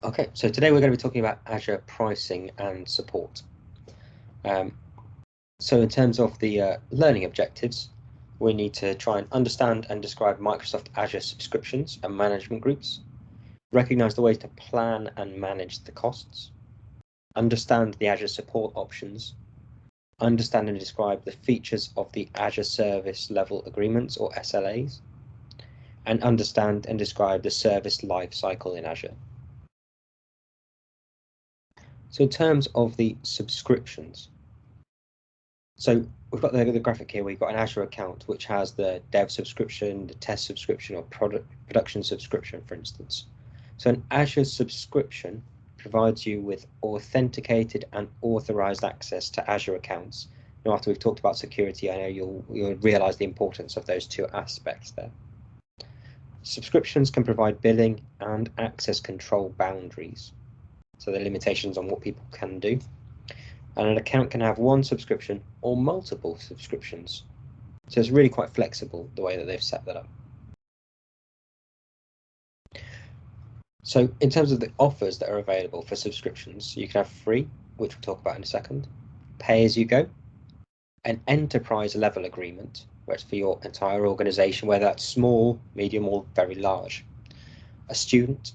Okay, so today we're going to be talking about Azure pricing and support. So in terms of the learning objectives, we need to try and understand and describe Microsoft Azure subscriptions and management groups, recognize the ways to plan and manage the costs, understand the Azure support options, understand and describe the features of the Azure Service Level Agreements or SLAs, and understand and describe the service life cycle in Azure. So in terms of the subscriptions, so we've got the graphic here. We've got an Azure account which has the dev subscription, the test subscription, or production subscription, for instance. So an Azure subscription provides you with authenticated and authorized access to Azure accounts. Now, after we've talked about security, I know you'll realize the importance of those two aspects there. Subscriptions can provide billing and access control boundaries, so the limitations on what people can do. And an account can have one subscription or multiple subscriptions. So it's really quite flexible the way that they've set that up. So in terms of the offers that are available for subscriptions, you can have free, which we'll talk about in a second, pay as you go, an enterprise level agreement, where it's for your entire organization, whether that's small, medium, or very large, a student,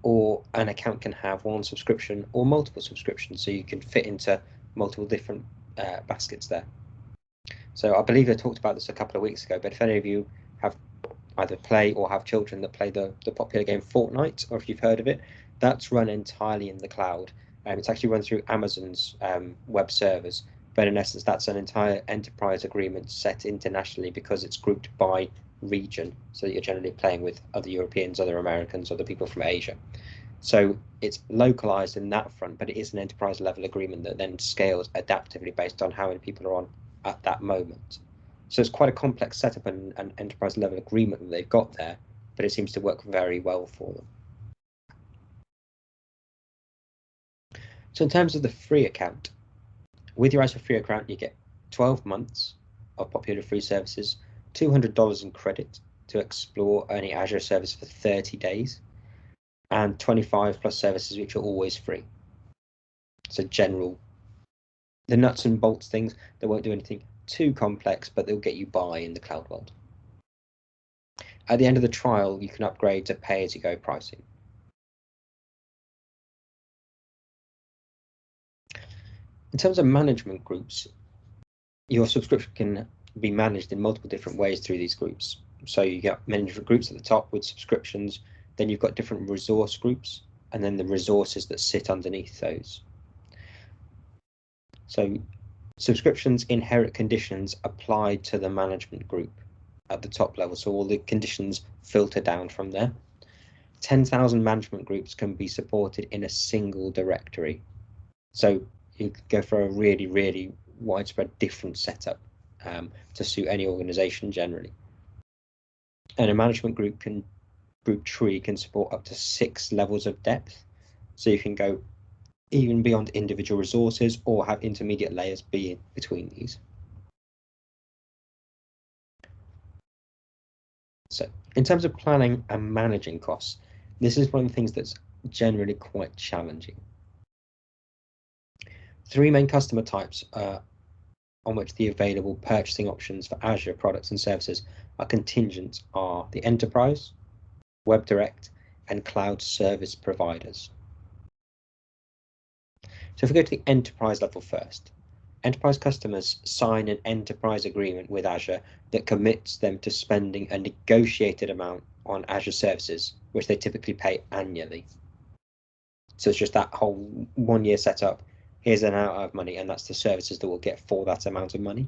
or an account can have one subscription or multiple subscriptions, so you can fit into multiple different baskets there. So I believe I talked about this a couple of weeks ago, but if any of you have either play or have children that play the popular game Fortnite, or if you've heard of it, that's run entirely in the cloud. It's actually run through Amazon's web servers, but in essence, that's an entire enterprise agreement set internationally because it's grouped by region, so that you're generally playing with other Europeans, other Americans, other people from Asia. So it's localized in that front, but it is an enterprise level agreement that then scales adaptively based on how many people are on at that moment. So it's quite a complex setup and an enterprise level agreement that they've got there, but it seems to work very well for them. So in terms of the free account, with your Azure free account, you get 12 months of popular free services, $200 in credit to explore any Azure service for 30 days, and 25 plus services which are always free. So general, the nuts and bolts things, they won't do anything too complex, but they'll get you by in the cloud world. At the end of the trial, you can upgrade to pay-as-you-go pricing. In terms of management groups, your subscription can be managed in multiple different ways through these groups. So you get management groups at the top with subscriptions, then you've got different resource groups, and then the resources that sit underneath those. So subscriptions inherit conditions applied to the management group at the top level, so all the conditions filter down from there. 10,000 management groups can be supported in a single directory. So you could go for a really, really widespread different setup to suit any organization generally. And a management group tree can support up to 6 levels of depth. So you can go even beyond individual resources or have intermediate layers be between these. So in terms of planning and managing costs, this is one of the things that's generally quite challenging. 3 main customer types on which the available purchasing options for Azure products and services are contingent are the enterprise, web direct, and cloud service providers. So if we go to the enterprise level first, enterprise customers sign an enterprise agreement with Azure that commits them to spending a negotiated amount on Azure services, which they typically pay annually. So it's just that whole 1 year setup. Here's an amount of money, and that's the services that we'll get for that amount of money.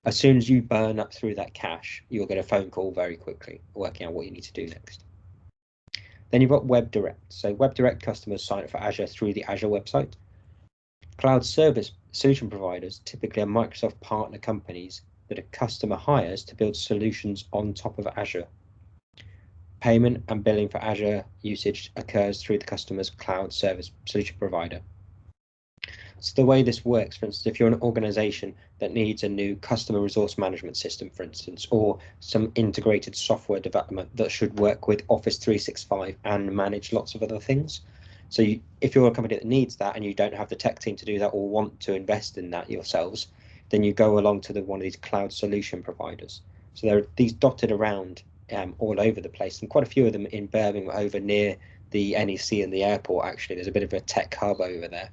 As soon as you burn up through that cash, you'll get a phone call very quickly, working out what you need to do next. Then you've got Web Direct. So Web Direct customers sign up for Azure through the Azure website. Cloud service solution providers typically are Microsoft partner companies that a customer hires to build solutions on top of Azure. Payment and billing for Azure usage occurs through the customer's cloud service solution provider. So the way this works, for instance, if you're an organization that needs a new customer resource management system, for instance, or some integrated software development that should work with Office 365 and manage lots of other things. So if you're a company that needs that and you don't have the tech team to do that or want to invest in that yourselves, then you go along to one of these cloud solution providers. So there are these dotted around all over the place, and quite a few of them in Birmingham over near the NEC and the airport. Actually, there's a bit of a tech hub over there.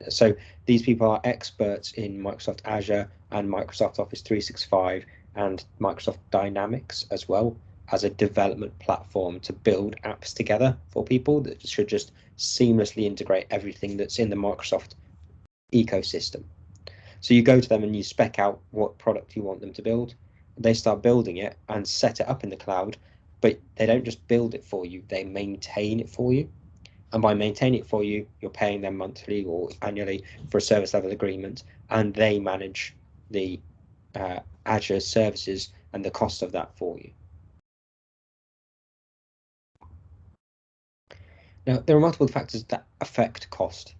So these people are experts in Microsoft Azure and Microsoft Office 365 and Microsoft Dynamics as well as a development platform to build apps together for people that should just seamlessly integrate everything that's in the Microsoft ecosystem. So you go to them and you spec out what product you want them to build. They start building it and set it up in the cloud, but they don't just build it for you, they maintain it for you. And by maintaining it for you, you're paying them monthly or annually for a service level agreement, and they manage the Azure services and the cost of that for you. Now, there are multiple factors that affect cost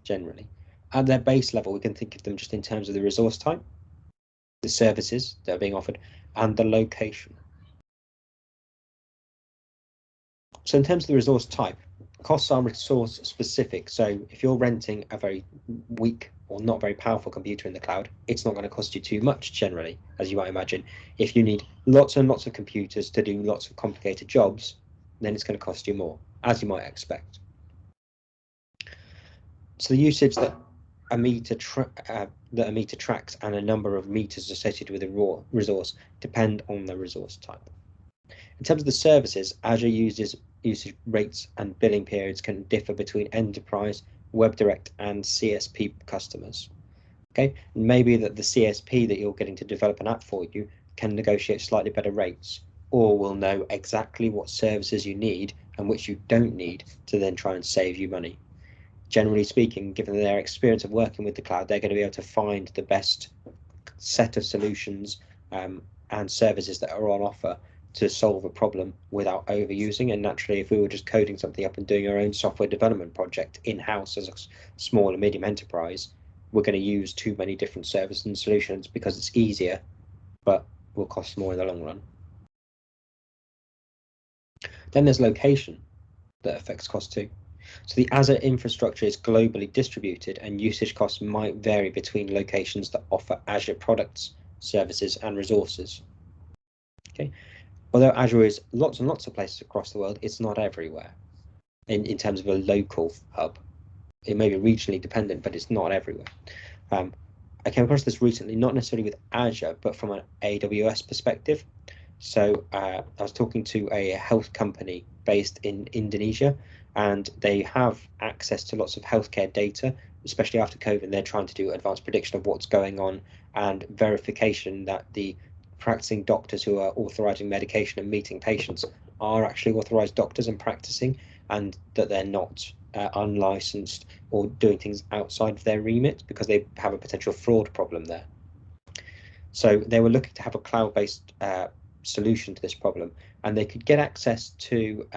generally. At their base level, we can think of them just in terms of the resource type, the services that are being offered, and the location. So in terms of the resource type, costs are resource specific. So if you're renting a very weak or not very powerful computer in the cloud, it's not going to cost you too much generally, as you might imagine. If you need lots and lots of computers to do lots of complicated jobs, then it's going to cost you more, as you might expect. So the usage that a meter tracks and a number of meters associated with a raw resource depend on the resource type. In terms of the services, Azure usage rates and billing periods can differ between enterprise, WebDirect, and CSP customers. Okay, maybe that the CSP that you're getting to develop an app for you can negotiate slightly better rates, or will know exactly what services you need and which you don't need to then try and save you money. Generally speaking, given their experience of working with the cloud, they're going to be able to find the best set of solutions and services that are on offer to solve a problem without overusing. And naturally, if we were just coding something up and doing our own software development project in-house as a small and medium enterprise, we're going to use too many different services and solutions because it's easier, but will cost more in the long run. Then there's location that affects cost too. So the Azure infrastructure is globally distributed, and usage costs might vary between locations that offer Azure products, services, and resources. Okay, although Azure is lots and lots of places across the world, it's not everywhere in terms of a local hub. It may be regionally dependent, but it's not everywhere. I came across this recently, not necessarily with Azure, but from an AWS perspective. So I was talking to a health company based in Indonesia, and they have access to lots of healthcare data, especially after COVID. They're trying to do advanced prediction of what's going on and verification that the practicing doctors who are authorizing medication and meeting patients are actually authorized doctors and practicing, and that they're not unlicensed or doing things outside of their remit because they have a potential fraud problem there. So they were looking to have a cloud-based solution to this problem, and they could get access to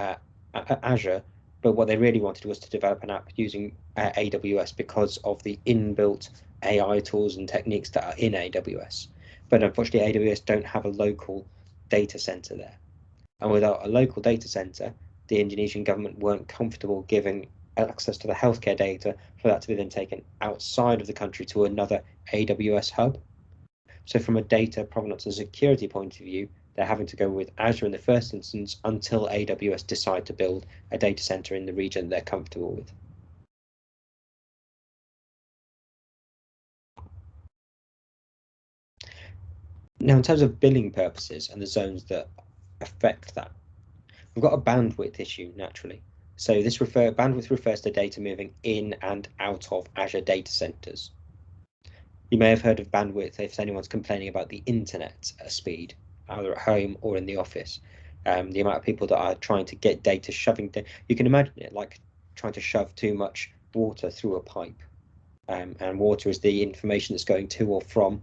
Azure, but what they really wanted was to develop an app using AWS because of the inbuilt AI tools and techniques that are in AWS. But unfortunately, AWS don't have a local data center there. And without a local data center, the Indonesian government weren't comfortable giving access to the healthcare data for that to be then taken outside of the country to another AWS hub. So from a data provenance and security point of view, they're having to go with Azure in the first instance until AWS decide to build a data center in the region they're comfortable with. Now, in terms of billing purposes and the zones that affect that, we've got a bandwidth issue naturally. So this bandwidth refers to data moving in and out of Azure data centers. You may have heard of bandwidth if anyone's complaining about the internet speed, either at home or in the office. The amount of people that are trying to get data, you can imagine it like trying to shove too much water through a pipe. And water is the information that's going to or from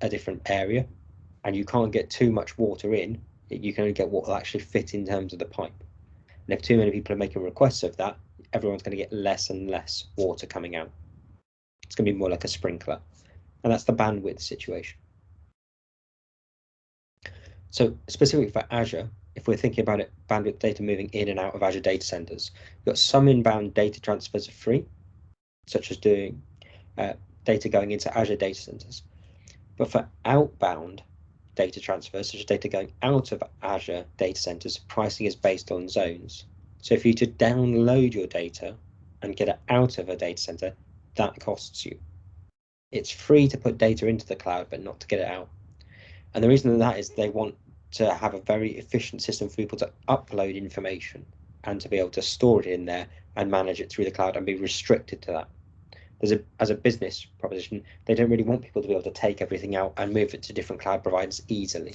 a different area, and you can't get too much water in. You can only get what will actually fit in terms of the pipe. And if too many people are making requests of that, everyone's going to get less and less water coming out. It's going to be more like a sprinkler, and that's the bandwidth situation. So specifically for Azure, if we're thinking about it, bandwidth data moving in and out of Azure data centers, you've got some inbound data transfers are free, such as doing data going into Azure data centers. But for outbound data transfers, such as data going out of Azure data centers, pricing is based on zones. So if you to download your data and get it out of a data center, that costs you. It's free to put data into the cloud, but not to get it out. And the reason for that is they want to have a very efficient system for people to upload information and to be able to store it in there and manage it through the cloud and be restricted to that. As a business proposition, they don't really want people to be able to take everything out and move it to different cloud providers easily.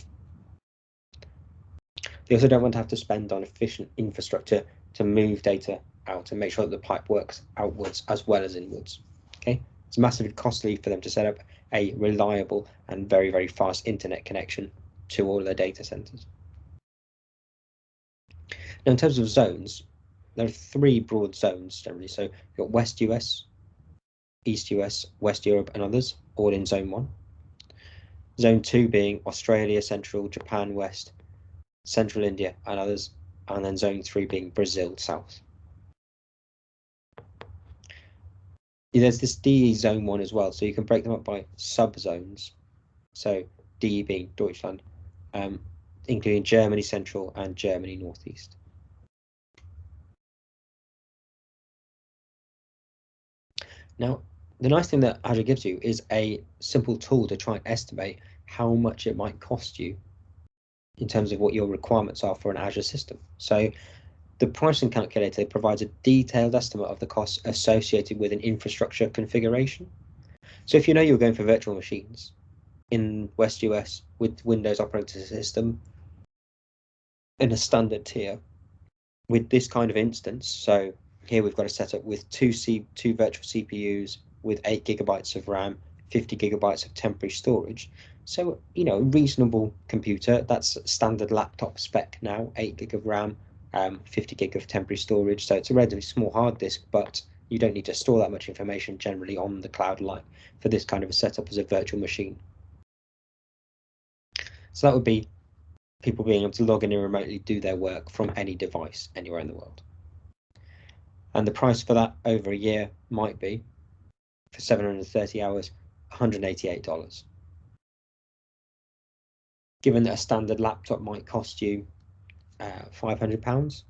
They also don't want to have to spend on efficient infrastructure to move data out and make sure that the pipe works outwards as well as inwards. Okay, it's massively costly for them to set up a reliable and very, very fast internet connection to all of their data centers. Now, in terms of zones, there are 3 broad zones generally. So you've got West US, East US, West Europe, and others, all in Zone 1. Zone 2 being Australia, Central, Japan, West, Central India, and others, and then Zone 3 being Brazil, South. There's this DE Zone 1 as well, so you can break them up by sub-zones. So DE being Deutschland, including Germany Central and Germany Northeast. Now, the nice thing that Azure gives you is a simple tool to try and estimate how much it might cost you in terms of what your requirements are for an Azure system. So the pricing calculator provides a detailed estimate of the costs associated with an infrastructure configuration. So if you know you're going for virtual machines in West US with Windows operating system in a standard tier with this kind of instance, so here we've got a setup with two virtual CPUs with 8 GB of RAM, 50 GB of temporary storage. So, you know, a reasonable computer, that's standard laptop spec now, 8 GB of RAM, 50 GB of temporary storage. So it's a relatively small hard disk, but you don't need to store that much information generally on the cloud like for this kind of a setup as a virtual machine. So that would be people being able to log in and remotely do their work from any device anywhere in the world. And the price for that over a year might be, for 730 hours, $188. Given that a standard laptop might cost you £500,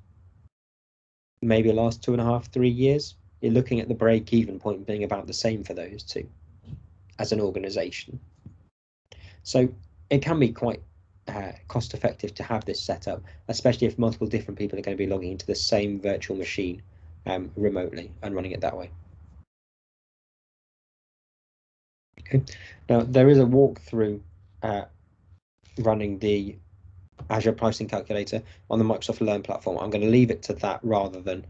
maybe last 2.5, 3 years, you're looking at the break-even point being about the same for those two as an organization. So it can be quite cost effective to have this set up, especially if multiple different people are going to be logging into the same virtual machine remotely and running it that way. Okay, now there is a walkthrough running the Azure pricing calculator on the Microsoft Learn platform. I'm going to leave it to that rather than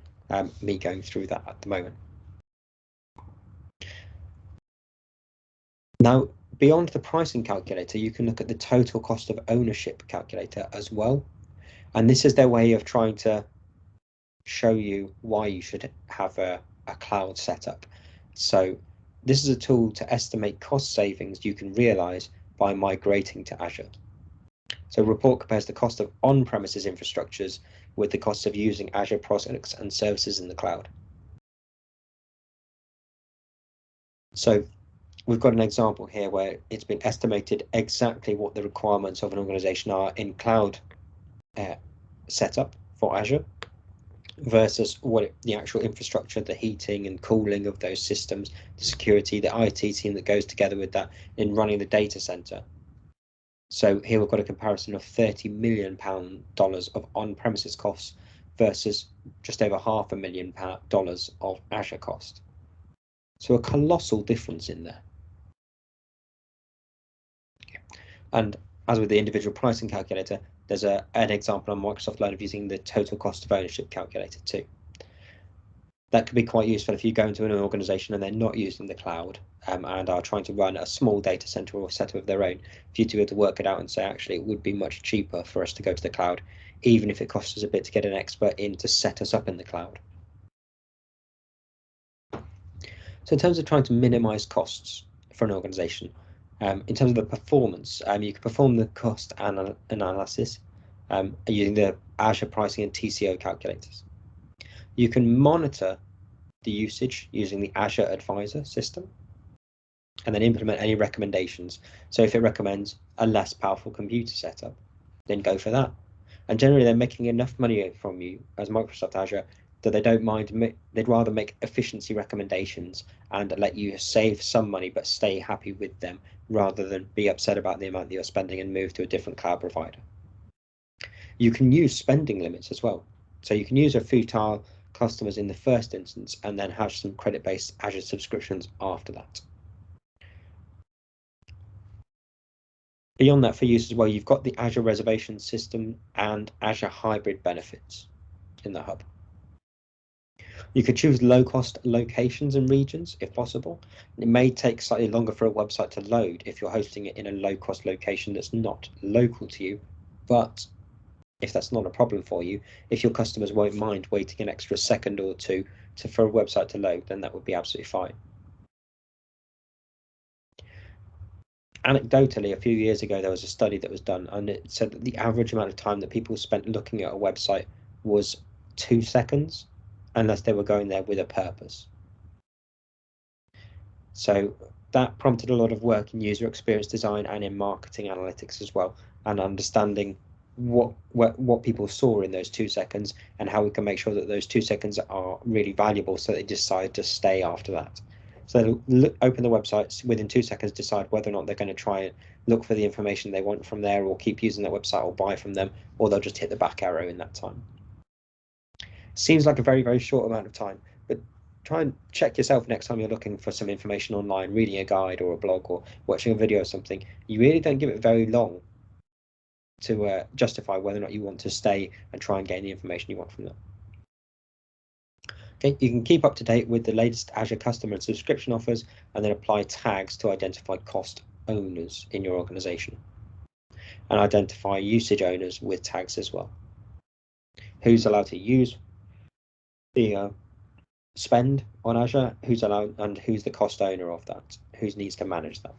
me going through that at the moment. Now, beyond the pricing calculator, you can look at the total cost of ownership calculator as well. And this is their way of trying to show you why you should have a cloud setup. So this is a tool to estimate cost savings you can realize by migrating to Azure. So report compares the cost of on-premises infrastructures with the cost of using Azure products and services in the cloud. So we've got an example here where it's been estimated exactly what the requirements of an organization are in cloud setup for Azure versus what the actual infrastructure, the heating and cooling of those systems, the security, the IT team that goes together with that in running the data center. So here we've got a comparison of $30 million of on-premises costs versus just over $500,000 of Azure cost. So a colossal difference in there. And as with the individual pricing calculator, there's an example on Microsoft Learn of using the total cost of ownership calculator too. That could be quite useful if you go into an organization and they're not using the cloud and are trying to run a small data center or setup of their own, for you to be able to work it out and say, actually, it would be much cheaper for us to go to the cloud, even if it costs us a bit to get an expert in to set us up in the cloud. So in terms of trying to minimize costs for an organization, in terms of the performance, you can perform the cost analysis using the Azure pricing and TCO calculators. You can monitor the usage using the Azure Advisor system, and then implement any recommendations. So if it recommends a less powerful computer setup, then go for that. And generally they're making enough money from you as Microsoft Azure that they don't mind, they'd rather make efficiency recommendations and let you save some money but stay happy with them, rather than be upset about the amount that you're spending and move to a different cloud provider. You can use spending limits as well. So you can use a futile customers in the first instance and then have some credit-based Azure subscriptions after that. Beyond that, for use as well, you've got the Azure reservation system and Azure hybrid benefits in the hub. You could choose low-cost locations and regions if possible. It may take slightly longer for a website to load if you're hosting it in a low-cost location that's not local to you, but if that's not a problem for you, if your customers won't mind waiting an extra second or two for a website to load, then that would be absolutely fine. Anecdotally, a few years ago, there was a study that was done, and it said that the average amount of time that people spent looking at a website was 2 seconds, unless they were going there with a purpose. So that prompted a lot of work in user experience design and in marketing analytics as well, and understanding what people saw in those 2 seconds and how we can make sure that those 2 seconds are really valuable so they decide to stay after that. So open the websites, within 2 seconds decide whether or not they're going to try and look for the information they want from there, or keep using that website or buy from them, or they'll just hit the back arrow in that time. Seems like a very, very short amount of time, but try and check yourself next time you're looking for some information online, reading a guide or a blog or watching a video or something. You really don't give it very long to justify whether or not you want to stay and try and gain the information you want from them. Okay, you can keep up to date with the latest Azure customer and subscription offers, and then apply tags to identify cost owners in your organization, and identify usage owners with tags as well. Who's allowed to use the spend on Azure, who's allowed, and who's the cost owner of that, who needs to manage that.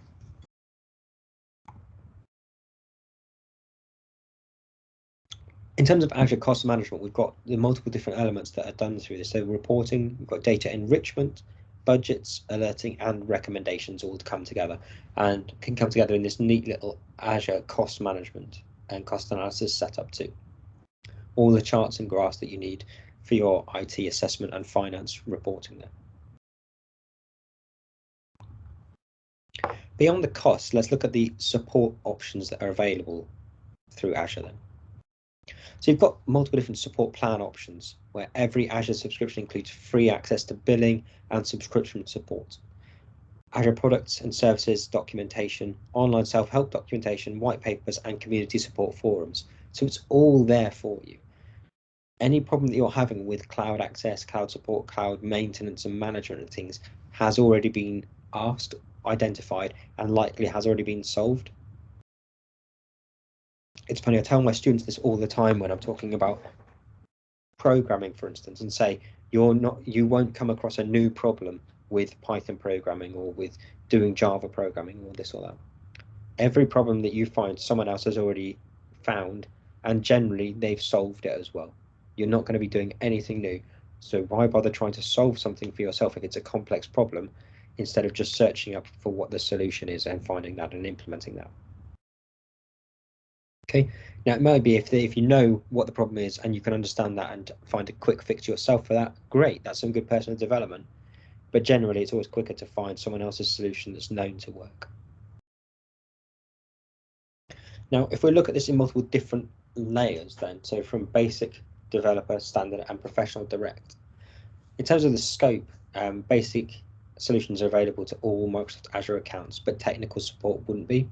In terms of Azure cost management, we've got the multiple different elements that are done through this. So reporting, we've got data enrichment, budgets, alerting, and recommendations all come together, and can come together in this neat little Azure cost management and cost analysis setup too. All the charts and graphs that you need for your IT assessment and finance reporting there. Beyond the cost, let's look at the support options that are available through Azure then. So you've got multiple different support plan options, where every Azure subscription includes free access to billing and subscription support, Azure products and services documentation, online self-help documentation, white papers, and community support forums. So it's all there for you. Any problem that you're having with cloud access, cloud support, cloud maintenance and management and things has already been asked, identified, and likely has already been solved. It's funny, I tell my students this all the time when I'm talking about programming, for instance, and say you won't come across a new problem with Python programming or with doing Java programming or this or that. Every problem that you find, someone else has already found, and generally they've solved it as well. You're not going to be doing anything new, so why bother trying to solve something for yourself if it's a complex problem, instead of just searching up for what the solution is and finding that and implementing that. Okay, now it might be if you know what the problem is and you can understand that and find a quick fix yourself for that, great, that's some good personal development. But generally it's always quicker to find someone else's solution that's known to work. Now, if we look at this in multiple different layers then, so from basic, developer, standard, and professional direct. In terms of the scope, basic solutions are available to all Microsoft Azure accounts, but technical support wouldn't be.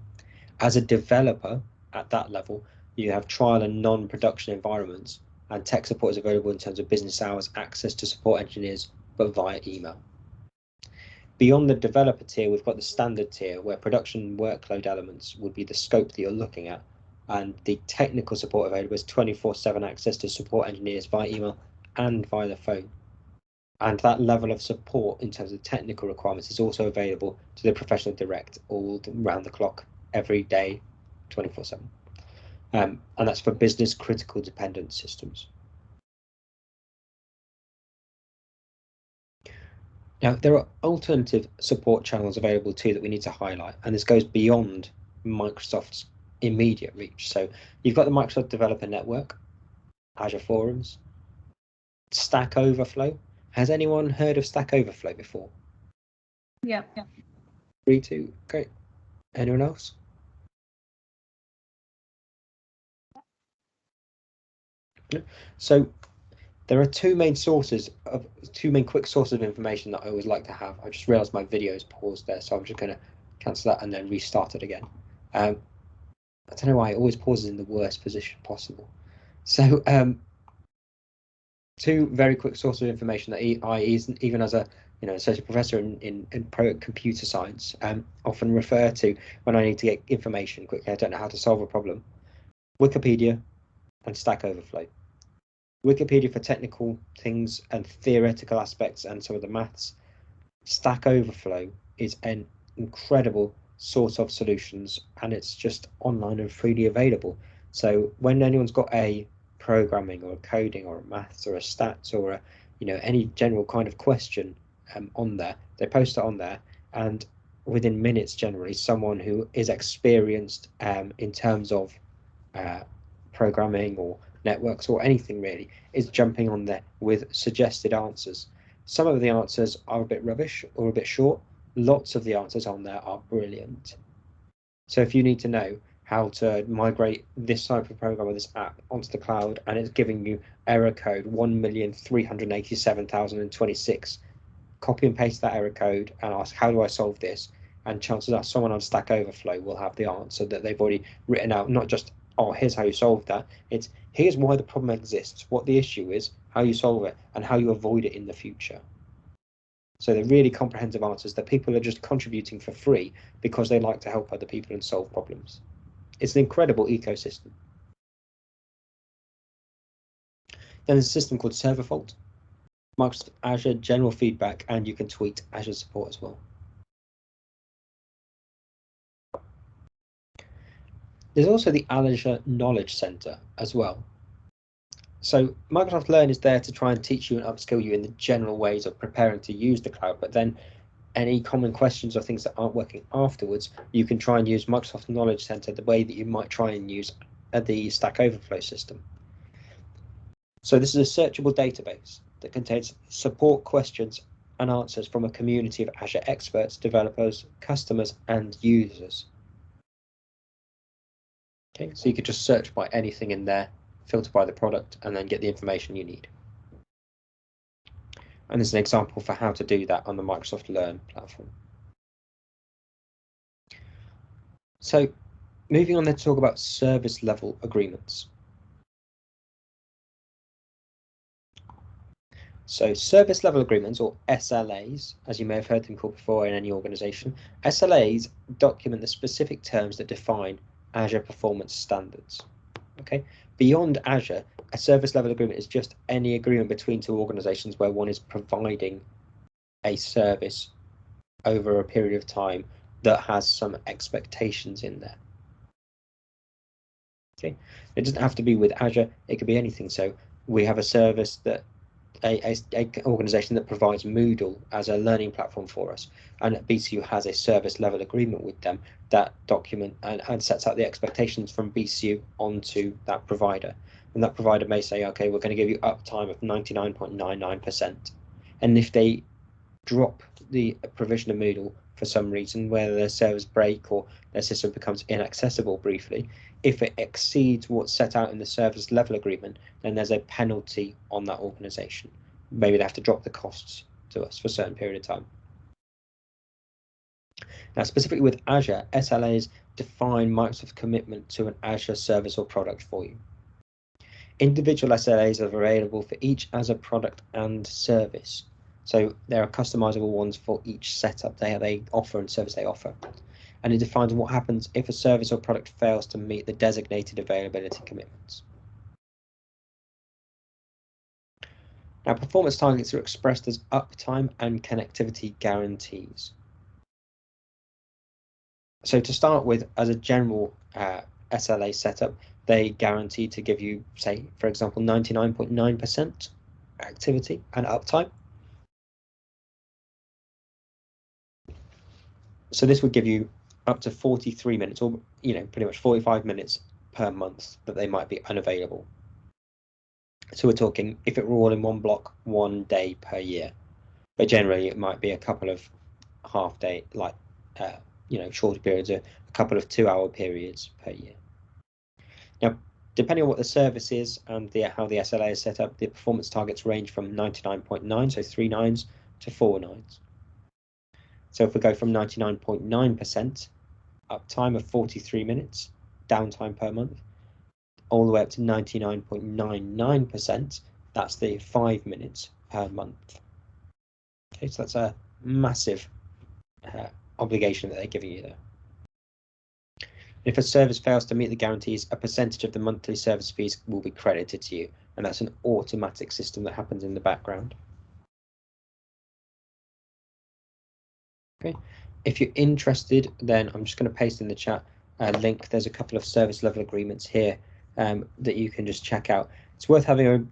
As a developer at that level, you have trial and non-production environments, and tech support is available in terms of business hours, access to support engineers, but via email. Beyond the developer tier, we've got the standard tier, where production workload elements would be the scope that you're looking at, and the technical support available is 24/7 access to support engineers via email and via the phone. And that level of support in terms of technical requirements is also available to the professional direct all round the clock, every day, 24/7. And that's for business critical dependent systems. Now, there are alternative support channels available too that we need to highlight, and this goes beyond Microsoft's immediate reach. So you've got the Microsoft Developer Network, Azure Forums, Stack Overflow. Has anyone heard of Stack Overflow before? Yeah. 3, 2, great. Anyone else? So there are two main quick sources of information that I always like to have. I just realized my video is paused there, so I'm just going to cancel that and then restart it again. I don't know why it always pauses in the worst position possible. So two very quick sources of information that I, even as a associate professor in computer science, often refer to when I need to get information quickly. I don't know how to solve a problem. Wikipedia and Stack Overflow. Wikipedia for technical things and theoretical aspects and some of the maths. Stack Overflow is an incredible source of solutions, and it's just online and freely available. So when anyone's got a programming or a coding or a maths or a stats or a any general kind of question on there, they post it on there, and within minutes generally someone who is experienced in terms of programming or networks or anything really is jumping on there with suggested answers. Some of the answers are a bit rubbish or a bit short. Lots of the answers on there are brilliant. So if you need to know how to migrate this type of program or this app onto the cloud and it's giving you error code 1,387,026, copy and paste that error code and ask, how do I solve this? And chances are someone on Stack Overflow will have the answer that they've already written out, not just, oh, here's how you solve that. It's here's why the problem exists, what the issue is, how you solve it, and how you avoid it in the future. So they're really comprehensive answers that people are just contributing for free because they like to help other people and solve problems. It's an incredible ecosystem. Then there's a system called ServerVault, Microsoft Azure general feedback, and you can tweet Azure support as well. There's also the Azure Knowledge Center as well. So Microsoft Learn is there to try and teach you and upskill you in the general ways of preparing to use the cloud, but then any common questions or things that aren't working afterwards, you can try and use Microsoft Knowledge Center the way that you might try and use the Stack Overflow system. So this is a searchable database that contains support questions and answers from a community of Azure experts, developers, customers, and users. Okay, so you could just search by anything in there, filter by the product, and then get the information you need. And there's an example for how to do that on the Microsoft Learn platform. So moving on then to talk about service level agreements. So service level agreements, or SLAs, as you may have heard them called before in any organization, SLAs document the specific terms that define Azure performance standards. Okay, beyond Azure, a service level agreement is just any agreement between two organizations where one is providing a service over a period of time that has some expectations in there. Okay, it doesn't have to be with Azure, it could be anything. So we have a service that a organization that provides Moodle as a learning platform for us, and BCU has a service level agreement with them that document and sets out the expectations from BCU onto that provider, and that provider may say, okay, we're going to give you uptime of 99.99%, and if they drop the provision of Moodle for some reason, whether their servers break or their system becomes inaccessible briefly, if it exceeds what's set out in the service level agreement, then there's a penalty on that organization. Maybe they have to drop the costs to us for a certain period of time. Now, specifically with Azure, SLAs define Microsoft's commitment to an Azure service or product for you. Individual SLAs are available for each Azure product and service. So there are customizable ones for each setup they offer and service they offer. And it defines what happens if a service or product fails to meet the designated availability commitments. Now, performance targets are expressed as uptime and connectivity guarantees. So to start with, as a general SLA setup, they guarantee to give you, say, for example, 99.9% activity and uptime. So this would give you up to 43 minutes, or pretty much 45 minutes per month that they might be unavailable. So we're talking, if it were all in one block, 1 day per year, but generally it might be a couple of half day, like shorter periods, a couple of 2-hour periods per year. Now, depending on what the service is and how the SLA is set up, the performance targets range from 99.9, so 3 nines, to 4 nines. So if we go from 99.9% uptime of 43 minutes, downtime per month, all the way up to 99.99%, that's the 5 minutes per month. Okay, so that's a massive obligation that they're giving you there. If a service fails to meet the guarantees, a percentage of the monthly service fees will be credited to you, and that's an automatic system that happens in the background. Okay, if you're interested, then I'm just going to paste in the chat a link. There's a couple of service level agreements here that you can just check out. It's worth having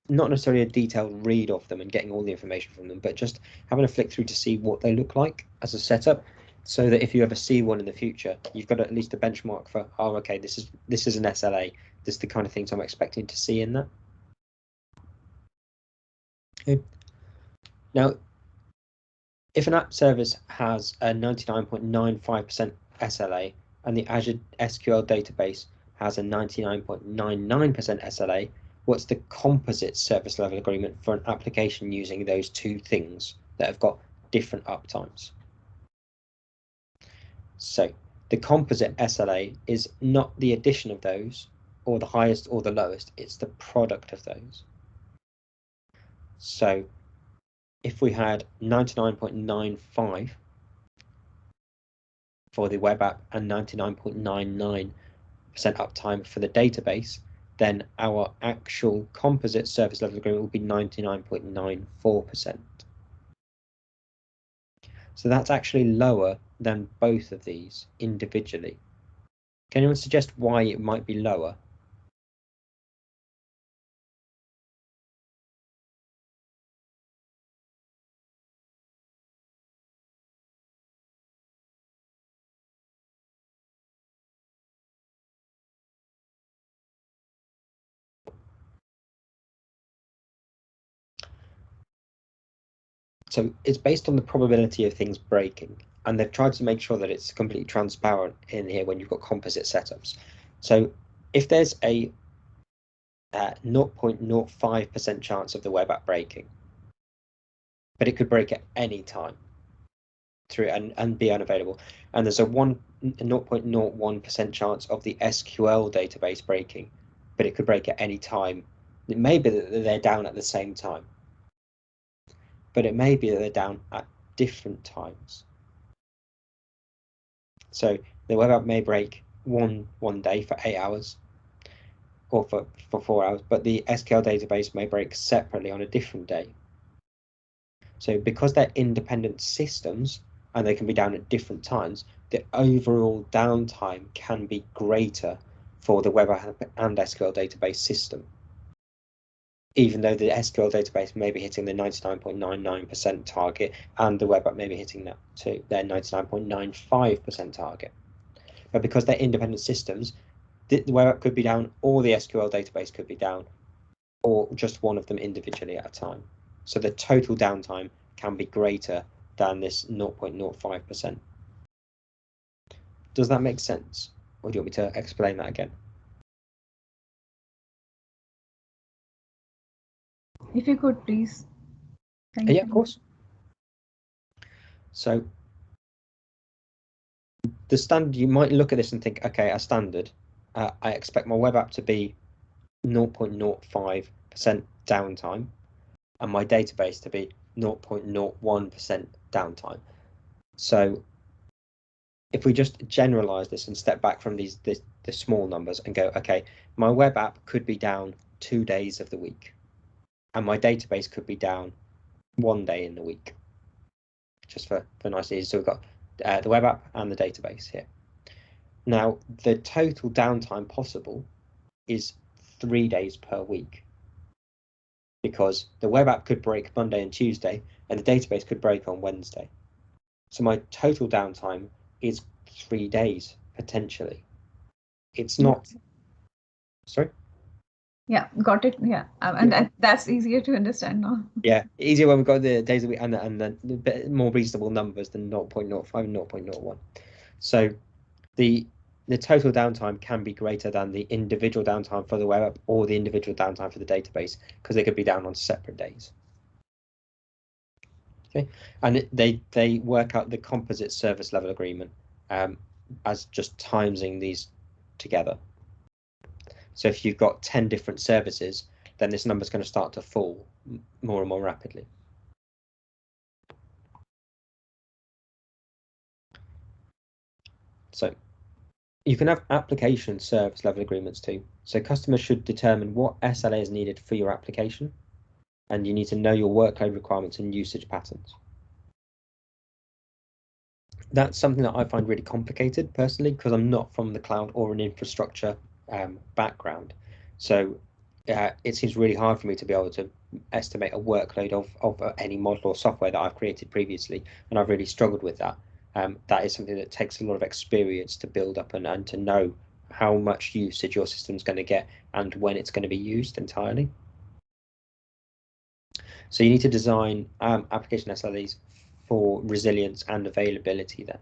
not necessarily a detailed read of them and getting all the information from them, but just having a flick through to see what they look like as a setup, so that if you ever see one in the future, you've got at least a benchmark for, oh, okay, this is an SLA. This is the kind of things I'm expecting to see in that. Okay. Now, if an app service has a 99.95% SLA and the Azure SQL database has a 99.99% SLA, what's the composite service level agreement for an application using those two things that have got different uptimes? So the composite SLA is not the addition of those, or the highest or the lowest, it's the product of those. So if we had 99.95 for the web app and 99.99% uptime for the database, then our actual composite service level agreement will be 99.94%. So that's actually lower than both of these individually. Can anyone suggest why it might be lower? So it's based on the probability of things breaking, and they've tried to make sure that it's completely transparent in here when you've got composite setups. So if there's a 0.05% chance of the web app breaking, but it could break at any time through and be unavailable, and there's a 0.01% chance of the SQL database breaking, but it could break at any time. It may be that they're down at the same time, but it may be that they're down at different times. So the web app may break one day for 8 hours, or for 4 hours, but the SQL database may break separately on a different day. So because they're independent systems and they can be down at different times, the overall downtime can be greater for the web app and SQL database system, even though the SQL database may be hitting the 99.99% target and the web app may be hitting that to their 99.95% target. But because they're independent systems, the web app could be down, or the SQL database could be down, or just one of them individually at a time. So the total downtime can be greater than this 0.05%. Does that make sense? Or do you want me to explain that again? If you could, please. Thank you. Yeah, of course. So the standard, you might look at this and think, okay, a standard, I expect my web app to be 0.05% downtime and my database to be 0.01% downtime. So if we just generalize this and step back from the small numbers and go, okay, my web app could be down 2 days of the week. and my database could be down one day in the week, just for nice and easy. So we've got the web app and the database here. Now, the total downtime possible is 3 days per week, because the web app could break Monday and Tuesday, and the database could break on Wednesday. So my total downtime is 3 days, potentially. It's not... Sorry? Yeah, got it. Yeah, and that's easier to understand now. Yeah, easier when we've got the days of the week and the bit more reasonable numbers than 0.05 and 0.01. So the total downtime can be greater than the individual downtime for the web app or the individual downtime for the database, because they could be down on separate days. Okay, and they work out the composite service level agreement as just timesing these together. So if you've got 10 different services, then this number is going to start to fall more and more rapidly. So you can have application service level agreements too. So customers should determine what SLA is needed for your application, and you need to know your workload requirements and usage patterns. That's something that I find really complicated personally, because I'm not from the cloud or an infrastructure background. So it seems really hard for me to be able to estimate a workload of any model or software that I've created previously, and I've really struggled with that. That is something that takes a lot of experience to build up and to know how much usage your system's going to get and when it's going to be used entirely. So you need to design application SLAs for resilience and availability then.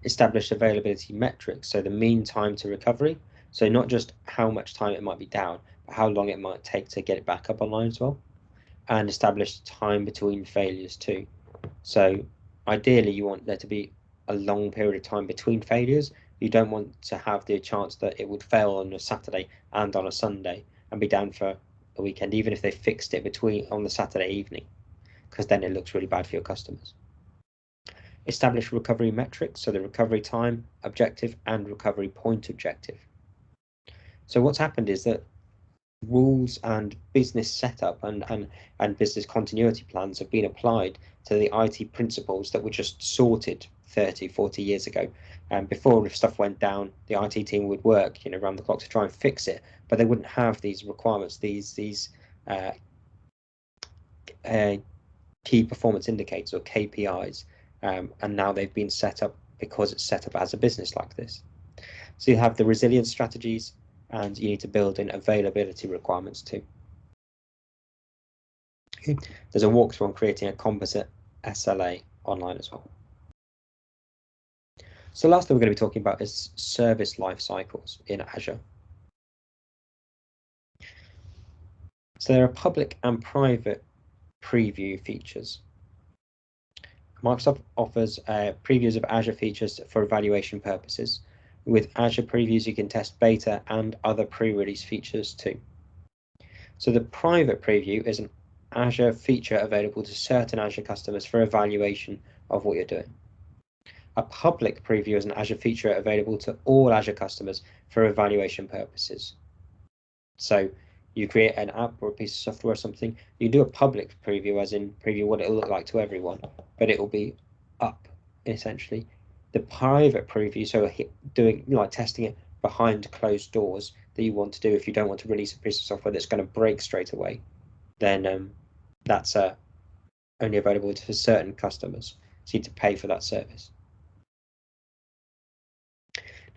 Establish availability metrics, so the mean time to recovery, so not just how much time it might be down, but how long it might take to get it back up online as well. And establish time between failures too. So ideally you want there to be a long period of time between failures. You don't want to have the chance that it would fail on a Saturday and on a Sunday and be down for a weekend, even if they fixed it on the Saturday evening, because then it looks really bad for your customers. Establish recovery metrics, so the recovery time objective and recovery point objective. So what's happened is that rules and business setup and business continuity plans have been applied to the IT principles that were just sorted 30, 40 years ago. And before, if stuff went down, the IT team would work, around the clock to try and fix it, but they wouldn't have these requirements, these key performance indicators or KPIs, and now they've been set up because it's set up as a business like this. So you have the resilience strategies, and you need to build in availability requirements too. Okay. There's a walkthrough on creating a composite SLA online as well. So last thing we're going to be talking about is service life cycles in Azure. So there are public and private preview features. Microsoft offers previews of Azure features for evaluation purposes. With Azure previews, you can test beta and other pre-release features too. So the private preview is an Azure feature available to certain Azure customers for evaluation of what you're doing. A public preview is an Azure feature available to all Azure customers for evaluation purposes. So you create an app or a piece of software or something, you do a public preview, as in preview what it'll look like to everyone, but it will be up essentially. The private preview, so doing testing it behind closed doors, that you want to do if you don't want to release a piece of software that's going to break straight away, then that's only available to certain customers. So you need to pay for that service.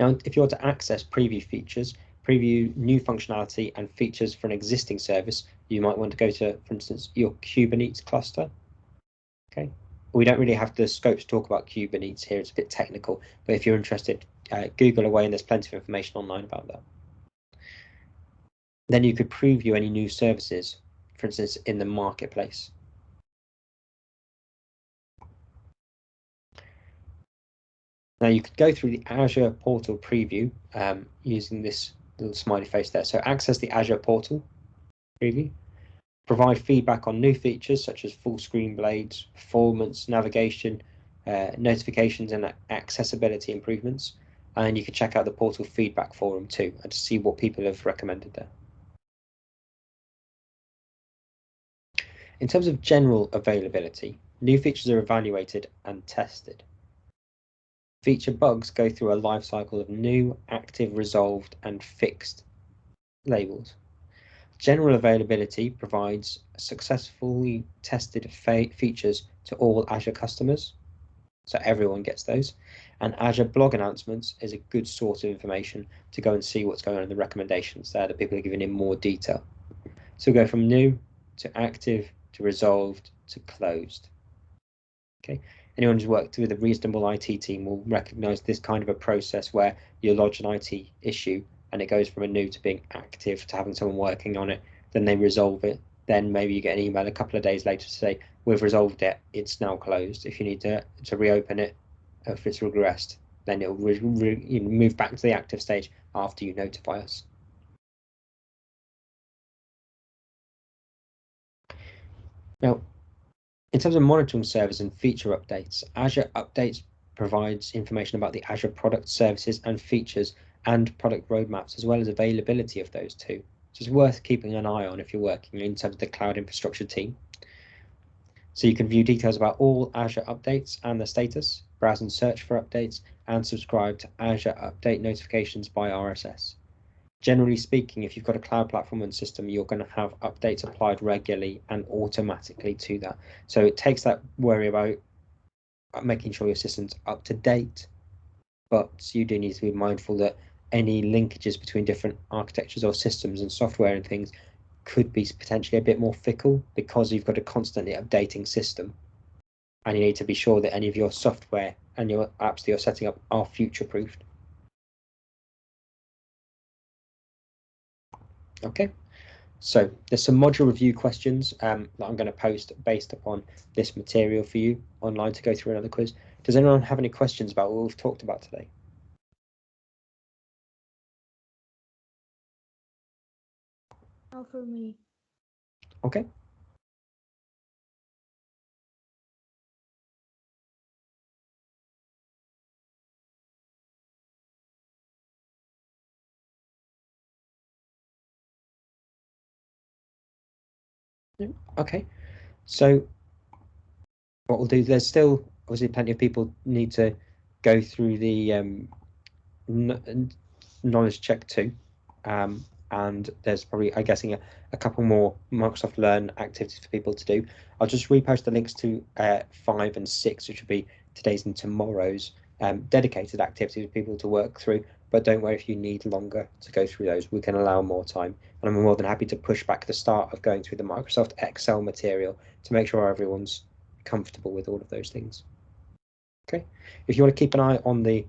Now, if you want to access preview features, preview new functionality and features for an existing service, you might want to go to, for instance, your Kubernetes cluster. Okay, we don't really have the scope to talk about Kubernetes here, it's a bit technical, but if you're interested, Google away and there's plenty of information online about that. Then you could preview any new services, for instance, in the marketplace. Now you could go through the Azure portal preview using this little smiley face there. So access the Azure portal preview, provide feedback on new features such as full screen blades, performance, navigation, notifications and accessibility improvements. And you can check out the portal feedback forum too, and to see what people have recommended there. In terms of general availability, new features are evaluated and tested. Feature bugs go through a life cycle of new, active, resolved, and fixed labels. General availability provides successfully tested features to all Azure customers, so everyone gets those. And Azure blog announcements is a good source of information to go and see what's going on in the recommendations there that people are giving in more detail. So we go from new to active to resolved to closed. Okay. Anyone who's worked with a reasonable IT team will recognize this kind of a process where you lodge an IT issue and it goes from a new to being active to having someone working on it, then they resolve it, then maybe you get an email a couple of days later to say, we've resolved it, it's now closed. If you need to reopen it, if it's regressed, then it'll move back to the active stage after you notify us. Now, in terms of monitoring servers and feature updates, Azure Updates provides information about the Azure product services and features and product roadmaps, as well as availability of those too. So it's worth keeping an eye on if you're working in terms of the cloud infrastructure team. So you can view details about all Azure updates and the status, browse and search for updates, and subscribe to Azure update notifications by RSS. Generally speaking, if you've got a cloud platform and system, you're going to have updates applied regularly and automatically to that. So it takes that worry about making sure your system's up to date, but you do need to be mindful that any linkages between different architectures or systems and software and things could be potentially a bit more fickle because you've got a constantly updating system, and you need to be sure that any of your software and your apps that you're setting up are future-proofed. Okay, so there's some module review questions that I'm going to post based upon this material for you online to go through another quiz. Does anyone have any questions about what we've talked about today? No, for me. Okay. Okay, so what we'll do, there's still obviously plenty of people need to go through the knowledge check too, and there's probably, I'm guessing, a couple more Microsoft Learn activities for people to do. I'll just repost the links to 5 and 6, which will be today's and tomorrow's dedicated activities for people to work through. But don't worry if you need longer to go through those, we can allow more time. And I'm more than happy to push back the start of going through the Microsoft Excel material to make sure everyone's comfortable with all of those things. Okay, if you want to keep an eye on the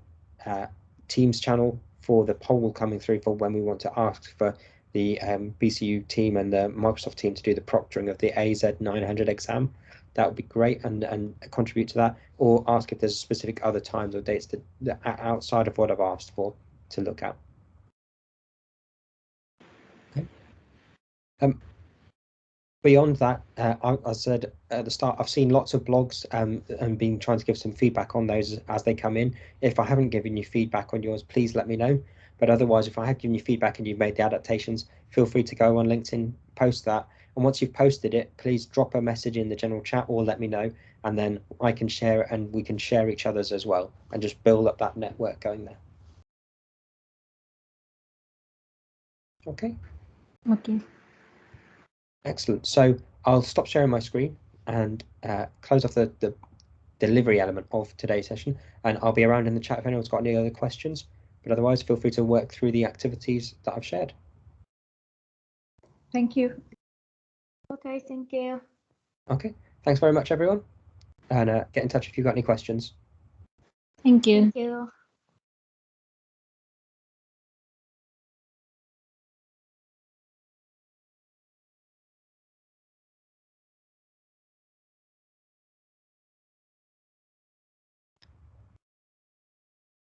Teams channel for the poll coming through for when we want to ask for the BCU team and the Microsoft team to do the proctoring of the AZ900 exam, that would be great, and contribute to that, or ask if there's specific other times or dates that outside of what I've asked for to look at. Okay. Beyond that, I said at the start, I've seen lots of blogs and been trying to give some feedback on those as they come in. If I haven't given you feedback on yours, please let me know. But otherwise, if I have given you feedback and you've made the adaptations, feel free to go on LinkedIn, post that. And once you've posted it, please drop a message in the general chat or let me know. And then I can share it and we can share each other's as well and just build up that network going there. Okay. Okay. Excellent. So I'll stop sharing my screen and close off the delivery element of today's session, and I'll be around in the chat if anyone's got any other questions, but otherwise feel free to work through the activities that I've shared. Thank you. Okay, thank you. Okay, thanks very much everyone, and get in touch if you've got any questions. Thank you. Thank you.